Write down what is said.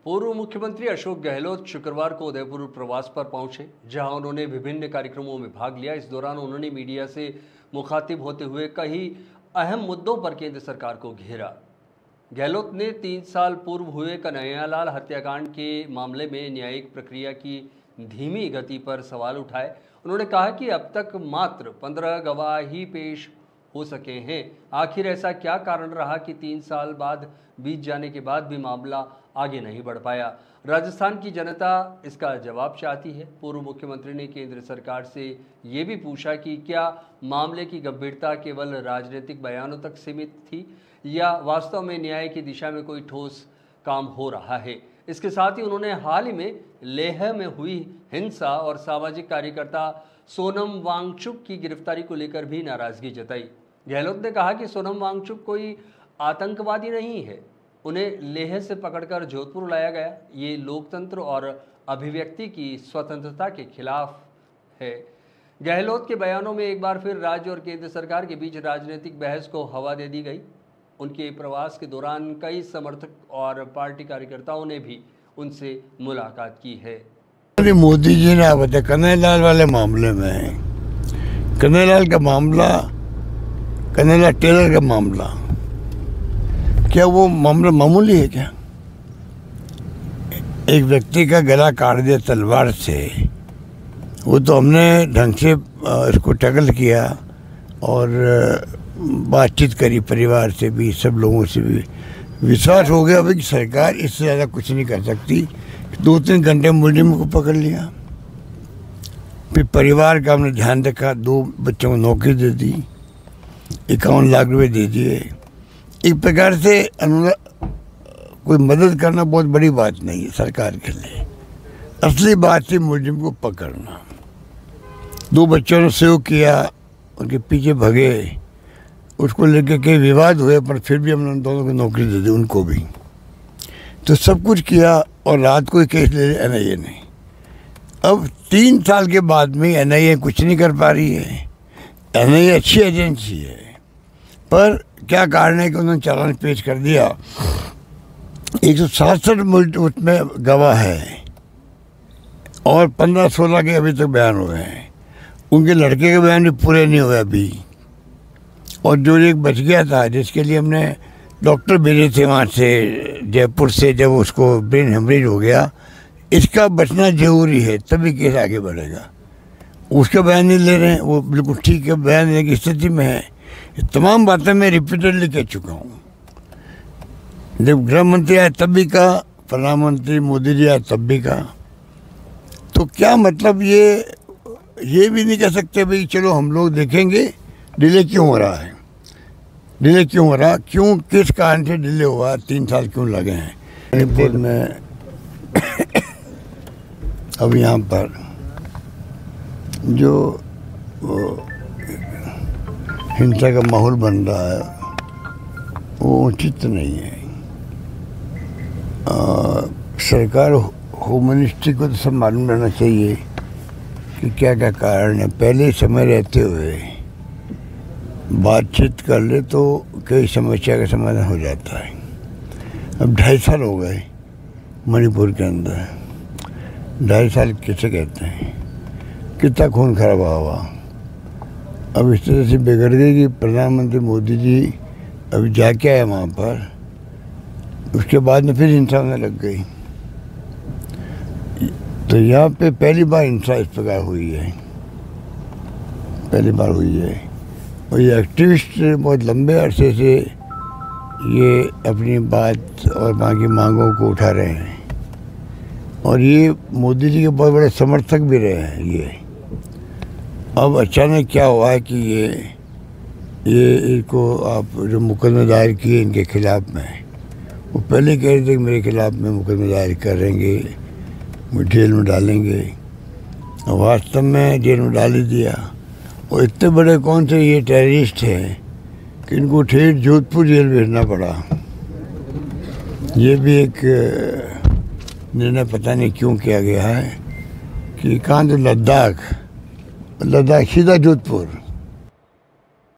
पूर्व मुख्यमंत्री अशोक गहलोत शुक्रवार को उदयपुर प्रवास पर पहुंचे, जहां उन्होंने विभिन्न कार्यक्रमों में भाग लिया। इस दौरान उन्होंने मीडिया से मुखातिब होते हुए कई अहम मुद्दों पर केंद्र सरकार को घेरा। गहलोत ने 3 साल पूर्व हुए कन्हैयालाल हत्याकांड के मामले में न्यायिक प्रक्रिया की धीमी गति पर सवाल उठाए। उन्होंने कहा कि अब तक मात्र 15 गवाह ही पेश हो सके हैं। आखिर ऐसा क्या कारण रहा कि 3 साल बाद बीत जाने के बाद भी मामला आगे नहीं बढ़ पाया? राजस्थान की जनता इसका जवाब चाहती है। पूर्व मुख्यमंत्री ने केंद्र सरकार से ये भी पूछा कि क्या मामले की गंभीरता केवल राजनीतिक बयानों तक सीमित थी या वास्तव में न्याय की दिशा में कोई ठोस काम हो रहा है। इसके साथ ही उन्होंने हाल ही में लेह में हुई हिंसा और सामाजिक कार्यकर्ता सोनम वांगचुक की गिरफ्तारी को लेकर भी नाराजगी जताई। गहलोत ने कहा कि सोनम वांगचुक कोई आतंकवादी नहीं है, उन्हें लेह से पकड़कर जोधपुर लाया गया। ये लोकतंत्र और अभिव्यक्ति की स्वतंत्रता के खिलाफ है। गहलोत के बयानों में एक बार फिर राज्य और केंद्र सरकार के बीच राजनीतिक बहस को हवा दे दी गई। उनके प्रवास के दौरान कई समर्थक और पार्टी कार्यकर्ताओं ने भी उनसे मुलाकात की है। मोदी जी ने बताया कन्हैयालाल वाले मामले में, कन्हैयालाल का मामला, कन्हैयालाल टेलर का मामला, क्या वो मामला मामूली है क्या? एक व्यक्ति का गला काट दिया तलवार से, वो तो हमने ढंग से इसको टैकल किया और बातचीत करी, परिवार से भी, सब लोगों से भी विश्वास हो गया भाई कि सरकार इससे ज़्यादा कुछ नहीं कर सकती। 2-3 घंटे मुलजिम को पकड़ लिया। फिर परिवार का हमने ध्यान रखा, 2 बच्चों को नौकरी दे दी, 51 लाख रुपए दे दिए। एक प्रकार से कोई मदद करना बहुत बड़ी बात नहीं है सरकार के लिए। असली बात थी मुलजिम को पकड़ना। 2 बच्चों ने सहयोग किया, उनके पीछे भगे, उसको लेकर के विवाद हुए, पर फिर भी हमने उन दोनों को नौकरी दे दी, उनको भी। तो सब कुछ किया और रात को ही केस ले लिया NIA ने। अब 3 साल के बाद में NIA कुछ नहीं कर पा रही है। NIA अच्छी एजेंसी है, पर क्या कारण है कि उन्होंने चालान पेश कर दिया। 167 उसमें गवाह है और 15-16 के अभी तक बयान हुए हैं। उनके लड़के के बयान भी पूरे नहीं हुए अभी। और जो एक बच गया था, जिसके लिए हमने डॉक्टर भेजे थे वहाँ से, जयपुर से, जब उसको ब्रेन हेमरेज हो गया, इसका बचना जरूरी है, तभी केस आगे बढ़ेगा। उसका बयान नहीं ले रहे हैं, वो बिल्कुल ठीक है, बयान लेने की स्थिति में है। ये तमाम बातें मैं रिपीटेडली कह चुका हूँ। जब गृह मंत्री आए तब भी कहा, प्रधानमंत्री मोदी जी आए तब भी कहा। तो क्या मतलब ये भी नहीं कह सकते भाई चलो हम लोग देखेंगे डिले क्यों हो रहा है, डिले क्यों हो रहा, क्यों, किस कारण से डिले हुआ, 3 साल क्यों लगे हैं। मणिपुर में अब यहाँ पर जो हिंसा का माहौल बन रहा है वो उचित नहीं है। सरकार, होम मिनिस्ट्री को तो सब मालूम रहना चाहिए कि क्या क्या कारण है। पहले समय रहते हुए बातचीत कर ले तो कई समस्या का समाधान हो जाता है। अब 2.5 साल हो गए मणिपुर के अंदर। 2.5 साल किसे कहते हैं? कितना खून खराबा हुआ। अब इस तरह से बिगड़ गई कि प्रधानमंत्री मोदी जी अभी जाके आए वहाँ पर, उसके बाद में फिर हिंसा होने लग गई। तो यहाँ पे पहली बार हिंसा इस प्रकार हुई है, पहली बार हुई है। और ये एक्टिविस्ट बहुत लंबे अरसे से ये अपनी बात और वहाँ की मांगों को उठा रहे हैं और ये मोदी जी के बहुत बड़े समर्थक भी रहे हैं। ये अब अचानक क्या हुआ है कि ये इनको आप जो मुकदमे दायर किए इनके खिलाफ में, वो पहले कह रहे थे कि मेरे खिलाफ में मुकदमे दायर करेंगे, मुझे जेल में डालेंगे, और वास्तव में जेल में डाल ही दिया। और इतने बड़े कौन से ये टेररिस्ट हैं कि इनको ठेठ जोधपुर जेल भेजना पड़ा। ये भी एक निर्णय पता नहीं क्यों किया गया है कि कहाँ तो लद्दाख सीधा जोधपुर।